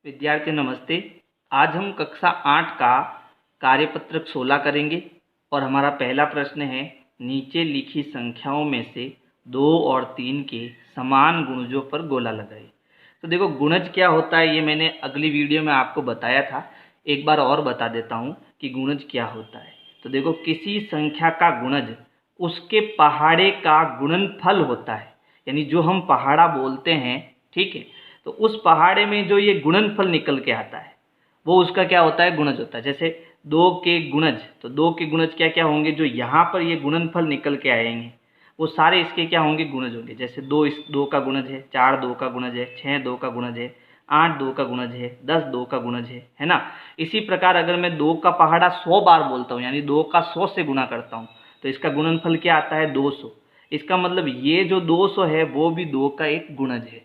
विद्यार्थी नमस्ते। आज हम कक्षा 8 का कार्यपत्रक 16 करेंगे और हमारा पहला प्रश्न है, नीचे लिखी संख्याओं में से 2 और 3 के समान गुणजों पर गोला लगाइए। तो देखो, गुणज क्या होता है ये मैंने अगली वीडियो में आपको बताया था। एक बार और बता देता हूँ कि गुणज क्या होता है। तो देखो, किसी संख्या का गुणज उसके पहाड़े का गुणनफल होता है, यानी जो हम पहाड़ा बोलते हैं, ठीक है। तो उस पहाड़े में जो ये गुणनफल निकल के आता है वो उसका क्या होता है, गुणज होता है। जैसे 2 के गुणज, तो 2 के गुणज क्या क्या होंगे, जो यहाँ पर ये गुणनफल निकल के आएंगे वो सारे इसके क्या होंगे, गुणज होंगे। जैसे 2 इस 2 का गुणज है, 4 2 का गुणज है, 6 2 का गुणज है, 8 2 का गुणज है, 10 2 का गुणज है ना। इसी प्रकार अगर मैं 2 का पहाड़ा 100 बार बोलता हूँ, यानी 2 का 100 से गुणा करता हूँ, तो इसका गुणनफल क्या आता है, 200। इसका मतलब ये जो 200 है वो भी 2 का एक गुणज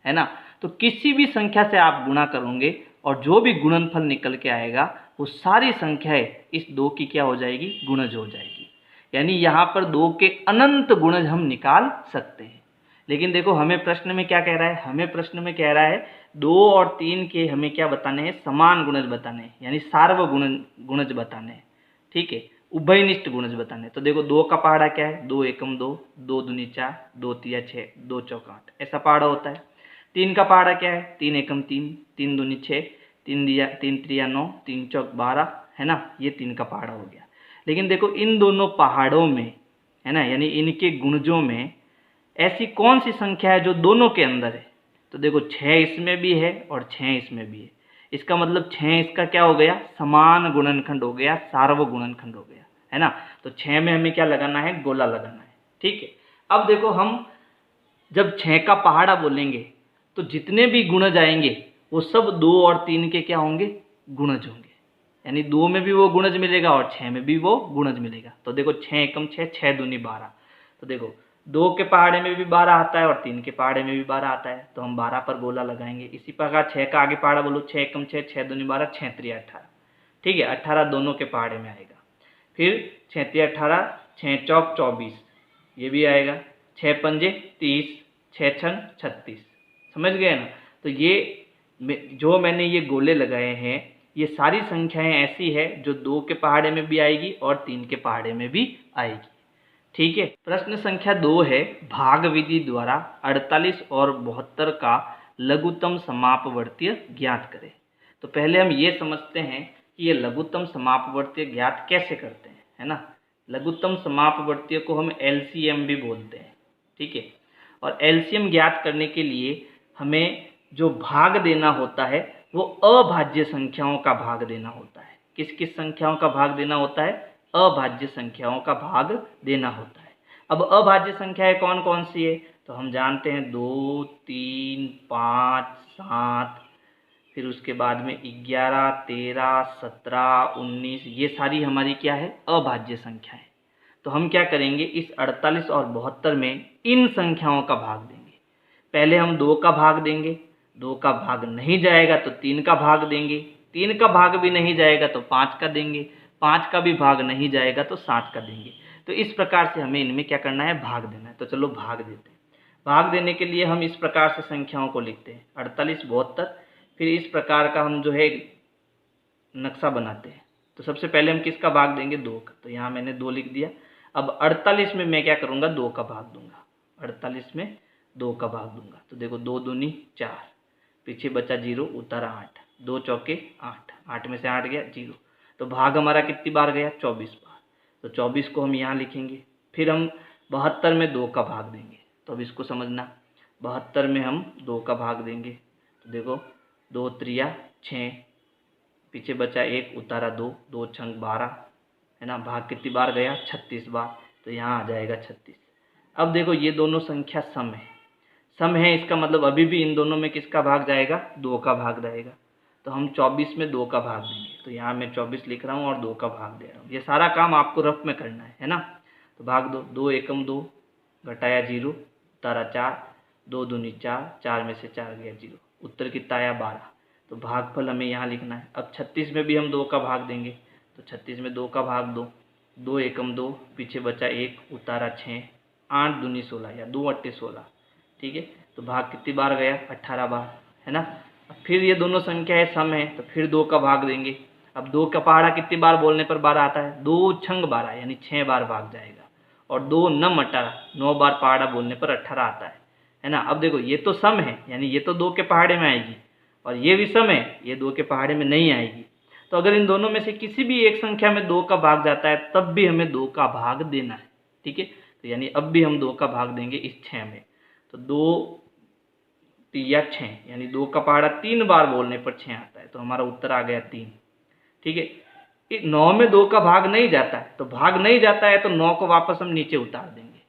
है ना। तो किसी भी संख्या से आप गुणा करोगे और जो भी गुणनफल निकल के आएगा वो सारी संख्याएं इस 2 की क्या हो जाएगी, गुणज हो जाएगी। यानी यहाँ पर 2 के अनंत गुणज हम निकाल सकते हैं। लेकिन देखो, हमें प्रश्न में क्या कह रहा है, हमें प्रश्न में कह रहा है 2 और 3 के हमें क्या बताने हैं, समान गुणज बताने हैं, यानी सार्वगुण गुणज बताने हैं, ठीक है, उभयनिष्ठ गुणज बताने। तो देखो, 2 का पहाड़ा क्या है, 2 एकम 2, 2 दूनी 4, 2 तिया 6, 2 चौक 8, ऐसा पहाड़ा होता है। 3 का पहाड़ा क्या है, 3 एकम 3, 3 दूनी 6, 3 त्रिया 9, 3 चौक 12, है ना। ये 3 का पहाड़ा हो गया। लेकिन देखो, इन दोनों पहाड़ों में, है ना, यानी इनके गुणजों में ऐसी कौन सी संख्या है जो दोनों के अंदर है। तो देखो, 6 इसमें भी है और 6 इसमें भी है। इसका मतलब 6 इसका क्या हो गया, समान गुणनखंड हो गया, सार्वगुणनखंड हो गया, है ना। तो 6 में हमें क्या लगाना है, गोला लगाना है, ठीक है। अब देखो, हम जब 6 का पहाड़ा बोलेंगे तो जितने भी गुणज आएंगे वो सब 2 और 3 के क्या होंगे, गुणज होंगे। यानी 2 में भी वो गुणज मिलेगा और 6 में भी वो गुणज मिलेगा। तो देखो, 6 एकम 6, 6 दूनी 12। तो देखो, 2 के पहाड़े में भी 12 आता है और 3 के पहाड़े में भी 12 आता है, तो हम 12 पर गोला लगाएंगे। इसी प्रकार 6 का आगे पहाड़ा बोलो, 6 एकम 6, 6 दूनी 12, 6 त्रिया 18, ठीक है। 18 दोनों के पहाड़े में आएगा। फिर 6 त्रिया 18, 6 चौक 24, ये भी आएगा। 6 पंजे 30, 6 छन 36, समझ गए ना। तो ये जो मैंने ये गोले लगाए हैं, ये सारी संख्याएं ऐसी है जो 2 के पहाड़े में भी आएगी और 3 के पहाड़े में भी आएगी, ठीक है। प्रश्न संख्या 2 है, भाग विधि द्वारा 48 और 72 का लघुत्तम समापवर्तीय ज्ञात करें। तो पहले हम ये समझते हैं कि ये लघुत्तम समापवर्तीय ज्ञात कैसे करते हैं, है ना। लघुत्तम समापवर्तीय को हम एलसीएम भी बोलते हैं, ठीक है। और एलसीएम ज्ञात करने के लिए हमें जो भाग देना होता है वो अभाज्य संख्याओं का भाग देना होता है। किस किस संख्याओं का भाग देना होता है, अभाज्य संख्याओं का भाग देना होता है। अब अभाज्य संख्याएं कौन कौन सी है, तो हम जानते हैं 2 3 5 7, फिर उसके बाद में 11 13 17 19, ये सारी हमारी क्या है, अभाज्य संख्याएं। तो हम क्या करेंगे, इस 48 और 72 में इन संख्याओं का भाग देंगे। पहले हम 2 का भाग देंगे, 2 का भाग नहीं जाएगा तो 3 का भाग देंगे, 3 का भाग भी नहीं जाएगा तो 5 का देंगे, 5 का भी भाग नहीं जाएगा तो 7 का देंगे। तो इस प्रकार से हमें इनमें क्या करना है, भाग देना है। तो चलो भाग देते हैं। भाग देने के लिए हम इस प्रकार से संख्याओं को लिखते हैं, 48 72। फिर इस प्रकार का हम जो है नक्शा बनाते हैं। तो सबसे पहले हम किसका भाग देंगे, 2 का। तो यहाँ मैंने 2 लिख दिया। अब 48 में मैं क्या करूँगा, 2 का भाग दूंगा। 48 में 2 का भाग दूंगा। तो देखो, 2 दूनी 4, पीछे बचा 0, उतारा 8, 2 चौके 8, 8 में से 8 गया 0। तो भाग हमारा कितनी बार गया, 24 बार। तो 24 को हम यहाँ लिखेंगे। फिर हम 72 में 2 का भाग देंगे। तो अब इसको समझना, 72 में हम 2 का भाग देंगे। तो देखो, 2 त्रिया 6, पीछे बचा 1, उतारा 2, 2 छंग 12, है ना। भाग कितनी बार गया, 36 बार। तो यहाँ आ जाएगा 36। अब देखो, ये दोनों संख्या सम है, सम है, इसका मतलब अभी भी इन दोनों में किसका भाग जाएगा, 2 का भाग जाएगा। तो हम 24 में 2 का भाग देंगे। तो यहाँ मैं 24 लिख रहा हूँ और 2 का भाग दे रहा हूँ। ये सारा काम आपको रफ में करना है ना। तो भाग दो, 2 एकम 2, घटाया 0, उतारा 4, 2 दूनी 4, 4 में से 4 गया 0, उत्तर कितना आया 12। तो भागफल हमें यहाँ लिखना है। अब 36 में भी हम 2 का भाग देंगे। तो 36 में 2 का भाग दो, 2 एकम 2, पीछे बचा 1, उतारा 6, 8 दूनी 16 या 2 अट्टे 16, ठीक है। तो भाग कितनी बार गया, 18 बार, है ना। अब फिर ये दोनों संख्याएं सम है तो फिर 2 का भाग देंगे। अब 2 का पहाड़ा कितनी बार बोलने पर 12 आता है, 2 छंग 12 यानी 6 बार भाग जाएगा। और 2 नम 18, 9 बार पहाड़ा बोलने पर 18 आता है ना। अब देखो ये तो सम है यानी ये तो 2 के पहाड़े में आएगी, और ये भी सम है, ये 2 के पहाड़े में नहीं आएगी। तो अगर इन दोनों में से किसी भी एक संख्या में 2 का भाग जाता है तब भी हमें 2 का भाग देना है, ठीक है। तो यानी अब भी हम 2 का भाग देंगे इस 6 में। तो 2 3 6 यानी 2 का पहाड़ा 3 बार बोलने पर 6 आता है, तो हमारा उत्तर आ गया 3, ठीक है। 9 में 2 का भाग नहीं जाता है, तो भाग नहीं जाता है तो 9 को वापस हम नीचे उतार देंगे।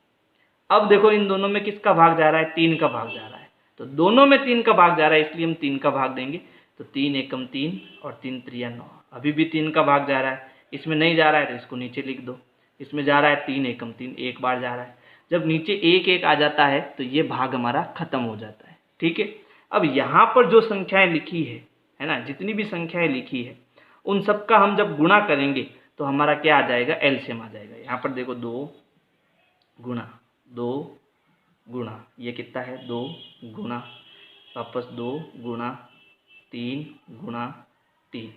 अब देखो इन दोनों में किसका भाग जा रहा है, 3 का भाग जा रहा है, तो दोनों में 3 का भाग जा रहा है इसलिए हम 3 का भाग देंगे। तो 3 एकम 3 और 3 त्रिया 9, अभी भी 3 का भाग जा रहा है, इसमें नहीं जा रहा है तो इसको नीचे लिख दो। इसमें जा रहा है 3 एकम 3, एक बार जा रहा है। जब नीचे 1 1 आ जाता है तो ये भाग हमारा खत्म हो जाता है, ठीक है। अब यहाँ पर जो संख्याएं लिखी है ना, जितनी भी संख्याएं लिखी है उन सब का हम जब गुणा करेंगे तो हमारा क्या आ जाएगा, एलसीएम आ जाएगा। यहाँ पर देखो 2 गुणा ये कितना है, 2 गुणा वापस 2 गुणा 3 गुणा 3,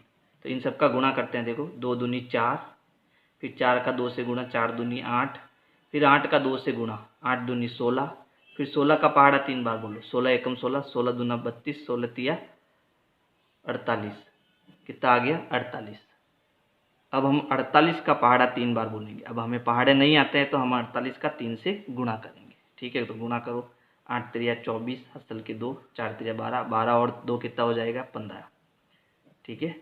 तो इन सब का गुणा करते हैं। देखो 2 दूनी 4, फिर 4 का 2 से गुणा, 4 दूनी 8, फिर 8 का 2 से गुणा, 8 दूनी 16, फिर 16 का पहाड़ा 3 बार बोलो, 16 एकम 16, 16 दूना 32, 16 तिया 48, कितना आ गया 48। अब हम 48 का पहाड़ा 3 बार बोलेंगे। अब हमें पहाड़े नहीं आते हैं तो हम 48 का 3 से गुणा करेंगे, ठीक है। तो गुणा करो, 8 त्रिया 24, हसल के 2, 4 त्रिया 12, 12 और 2 कितना हो जाएगा 15, ठीक है।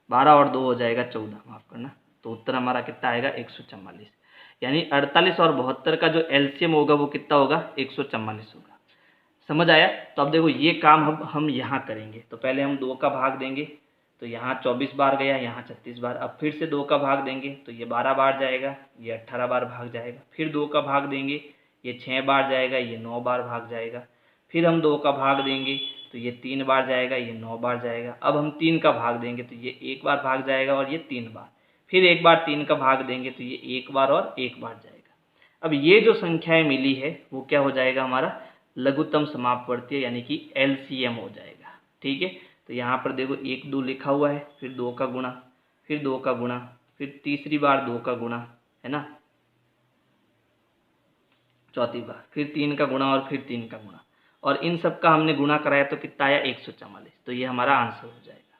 12 और 2 हो जाएगा 14, माफ करना। तो उत्तर हमारा कितना आएगा 144, यानी 48 और 72 का जो एलसीएम होगा वो कितना होगा 144 होगा। समझ आया। तो अब देखो ये काम हम यहाँ करेंगे। तो पहले हम 2 का भाग देंगे, तो यहाँ 24 बार गया, यहाँ 36 बार। अब फिर से 2 का भाग देंगे तो ये 12 बार जाएगा, ये 18 बार भाग जाएगा। फिर 2 का भाग देंगे, ये 6 बार जाएगा, ये 9 बार भाग जाएगा। फिर हम 2 का भाग देंगे तो ये 3 बार जाएगा, ये 9 बार जाएगा। अब हम 3 का भाग देंगे तो ये 1 बार भाग जाएगा और ये 3 बार। फिर एक बार 3 का भाग देंगे तो ये 1 बार और 1 बार जाएगा। अब ये जो संख्याएं मिली है वो क्या हो जाएगा, हमारा लघुत्तम समापवर्तीय यानी कि एलसीएम हो जाएगा, ठीक है। तो यहाँ पर देखो 1 2 लिखा हुआ है, फिर 2 का गुणा, फिर 2 का गुणा, फिर तीसरी बार 2 का गुणा, है ना, चौथी बार फिर 3 का गुणा और फिर 3 का गुणा, और इन सब का हमने गुणा कराया तो कितना आया 144। तो ये हमारा आंसर हो जाएगा,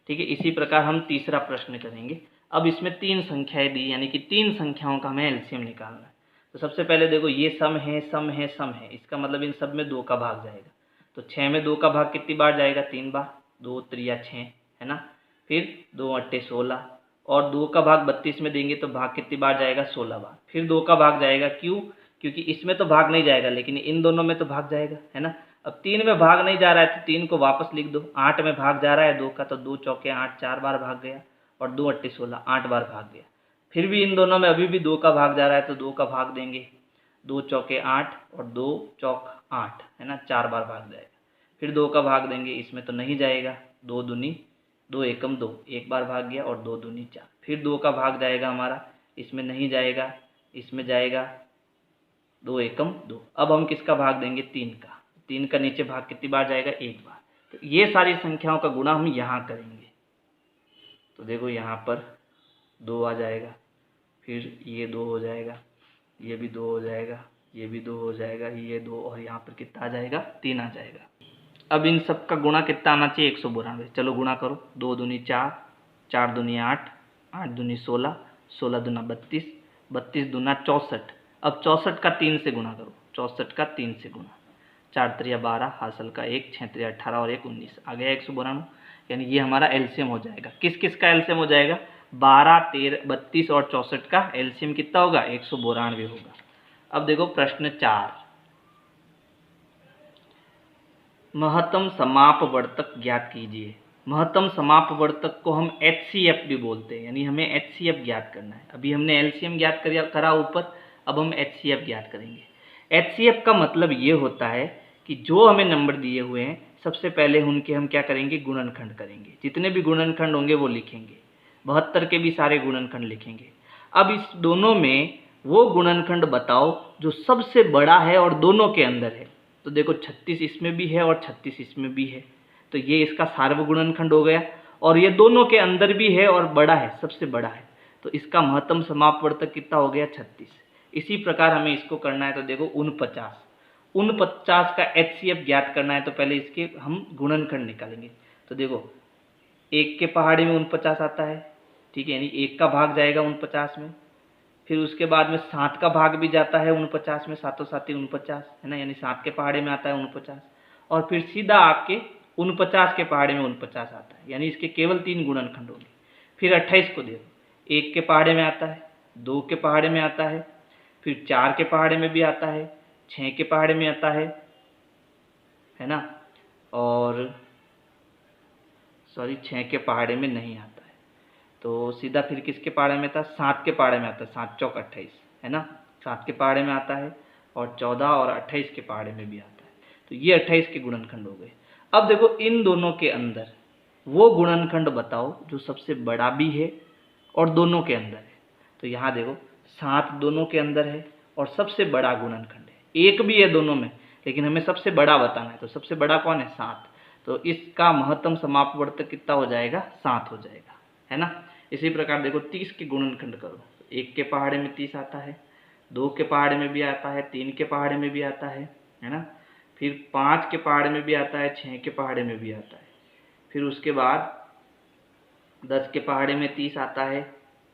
ठीक है। इसी प्रकार हम तीसरा प्रश्न करेंगे। अब इसमें 3 संख्याएं दी यानी कि 3 संख्याओं का हमें एलसीएम निकालना है। तो सबसे पहले देखो ये सम है, सम है, सम है, इसका मतलब इन सब में 2 का भाग जाएगा। तो 6 में 2 का भाग कितनी बार जाएगा, 3 बार, 2 त्रिया 6, है ना। फिर 2 अट्टे 16, और 2 का भाग 32 में देंगे तो भाग कितनी बार जाएगा 16 बार। फिर 2 का भाग जाएगा, क्यों, क्योंकि इसमें तो भाग नहीं जाएगा लेकिन इन दोनों में तो भाग जाएगा, है ना। अब 3 में भाग नहीं जा रहा है तो 3 को वापस लिख दो। 8 में भाग जा रहा है 2 का, तो 2 चौके 8, 4 बार भाग गया, और 2 अट्टे 16, 8 बार भाग गया। फिर भी इन दोनों में अभी भी 2 का भाग जा रहा है तो 2 का भाग देंगे, 2 चौके 8 और 2 चौक 8, है ना, 4 बार भाग जाएगा। फिर 2 का भाग देंगे, इसमें तो नहीं जाएगा, 2 दूनी 2 एकम 2, एक बार भाग गया, और 2 दूनी 4। फिर 2 का भाग जाएगा हमारा, इसमें नहीं जाएगा, इसमें जाएगा 2 एकम 2। अब हम किसका भाग देंगे 3 का, 3 का नीचे भाग कितनी बार जाएगा 1 बार। तो ये सारी संख्याओं का गुणा हम यहाँ करेंगे। तो देखो यहाँ पर 2 आ जाएगा, फिर ये 2 हो जाएगा, ये भी 2 हो जाएगा, ये भी 2 हो जाएगा, ये 2, और यहाँ पर कितना आ जाएगा 3 आ जाएगा। अब इन सब का गुणा कितना आना चाहिए 192। चलो गुणा करो, 2 दूनी 4, 4 दूनी 8, 8 दूनी 16, 16 दूना 32, 32 दूना 64। अब 64 का 3 से गुणा करो, 64 का 3 से गुणा, 4 त्रिया 12, हासिल का 1, 6 त्रिया 18 और 1 19, आ गया 192। यानी ये हमारा एलसीएम हो जाएगा। किस किस का एलसीएम हो जाएगा, 12, 13, 32 और 64 का एलसीएम कितना होगा 192 होगा। अब देखो प्रश्न 4, महत्तम समापवर्तक ज्ञात कीजिए। महत्तम समापवर्तक को हम एचसीएफ भी बोलते हैं, यानी हमें एचसीएफ ज्ञात करना है। अभी हमने एलसीएम ज्ञात करा ऊपर, अब हम एचसीएफ ज्ञात करेंगे। एचसीएफ का मतलब ये होता है कि जो हमें नंबर दिए हुए हैं सबसे पहले उनके हम क्या करेंगे, गुणनखंड करेंगे। जितने भी गुणनखंड होंगे वो लिखेंगे, 72 के भी सारे गुणनखंड लिखेंगे। अब इस दोनों में वो गुणनखंड बताओ जो सबसे बड़ा है और दोनों के अंदर है। तो देखो 36 इसमें भी है और 36 इसमें भी है, तो ये इसका सार्वगुणनखंड हो गया, और ये दोनों के अंदर भी है और बड़ा है, सबसे बड़ा है, तो इसका महत्तम समापवर्तक कितना हो गया 36। इसी प्रकार हमें इसको करना है, तो देखो 49 का HCF ज्ञात करना है, तो पहले इसके हम गुणनखंड निकालेंगे। तो देखो 1 के पहाड़े में 49 आता है, ठीक है, यानी 1 का भाग जाएगा 49 में, फिर उसके बाद में 7 का भाग भी जाता है 49 में, 7 7 49 है ना, यानी 7 के पहाड़े में आता है 49, और फिर सीधा आपके 49 के पहाड़े में 49 आता है, यानी इसके केवल 3 गुणनखंड होंगे। फिर 28 को देखो, 1 के पहाड़े में आता है, 2 के पहाड़े में आता है, फिर 4 के पहाड़े में भी आता है, 6 के पहाड़े में आता है ना, और सॉरी 6 के पहाड़े में नहीं आता है, तो सीधा फिर किसके पहाड़े में था, 7 के पहाड़े में आता है, 7 चौक 28 है ना, 7 के पहाड़े में आता है, और 14 और 28 के पहाड़े में भी आता है, तो ये 28 के गुणनखंड हो गए। अब देखो इन दोनों के अंदर वो गुणनखंड बताओ जो सबसे बड़ा भी है और दोनों के अंदर है। तो यहाँ देखो 7 दोनों के अंदर है और सबसे बड़ा गुणनखंड है, 1 भी है दोनों में, लेकिन हमें सबसे बड़ा बताना है, तो सबसे बड़ा कौन है, 7, तो इसका महत्तम समापवर्तक कितना हो जाएगा, 7 हो जाएगा, है ना। इसी प्रकार देखो 30 के गुणनखंड करो, 1 के पहाड़े में 30 आता है, 2 के पहाड़े में भी आता है, 3 के पहाड़े में भी आता है ना, फिर 5 के पहाड़े में भी आता है, 6 के पहाड़े में भी आता है, फिर उसके बाद 10 के पहाड़े में 30 आता है,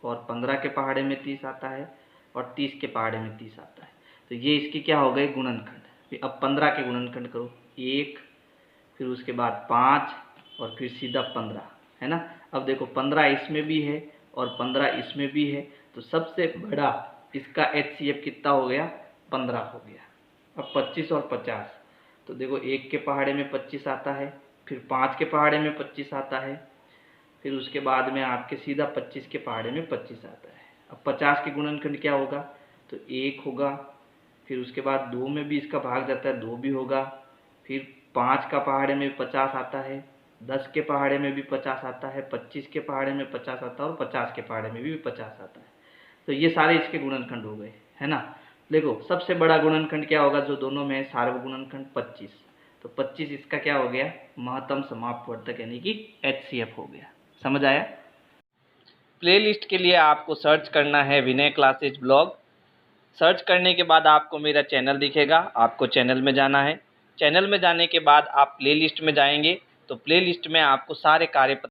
और 15 के पहाड़े में 30 आता है, और 30 के पहाड़े में 30 आता है, तो ये इसके क्या हो गए, गुणनखंड। फिर अब 15 के गुणनखंड करो, 1, फिर उसके बाद 5, और फिर सीधा 15 है ना। अब देखो 15 इसमें भी है और 15 इसमें भी है, तो सबसे बड़ा इसका HCF कितना हो गया, 15 हो गया। अब 25 और 50, तो देखो 1 के पहाड़े में 25 आता है, फिर 5 के पहाड़े में 25 आता है, फिर उसके बाद में आपके सीधा 25 के पहाड़े में 25 आता है। अब 50 के गुणनखंड क्या होगा, तो 1 होगा, फिर उसके बाद 2 में भी इसका भाग जाता है, 2 भी होगा, फिर 5 का पहाड़े में 50 आता है, 10 के पहाड़े में भी 50 आता है, 25 के पहाड़े में 50 आता है, और 50 के पहाड़े में भी 50 आता है। तो ये सारे इसके गुणनखंड हो गए, है ना। देखो सबसे बड़ा गुणनखंड क्या होगा जो दोनों में है, सार्वगुणनखंड 25, तो 25 इसका क्या हो गया, महत्तम समापवर्तक यानी कि HCF हो गया। समझ आया। प्लेलिस्ट के लिए आपको सर्च करना है विनय क्लासेज ब्लॉग। सर्च करने के बाद आपको मेरा चैनल दिखेगा, आपको चैनल में जाना है। चैनल में जाने के बाद आप प्लेलिस्ट में जाएंगे, तो प्लेलिस्ट में आपको सारे कार्य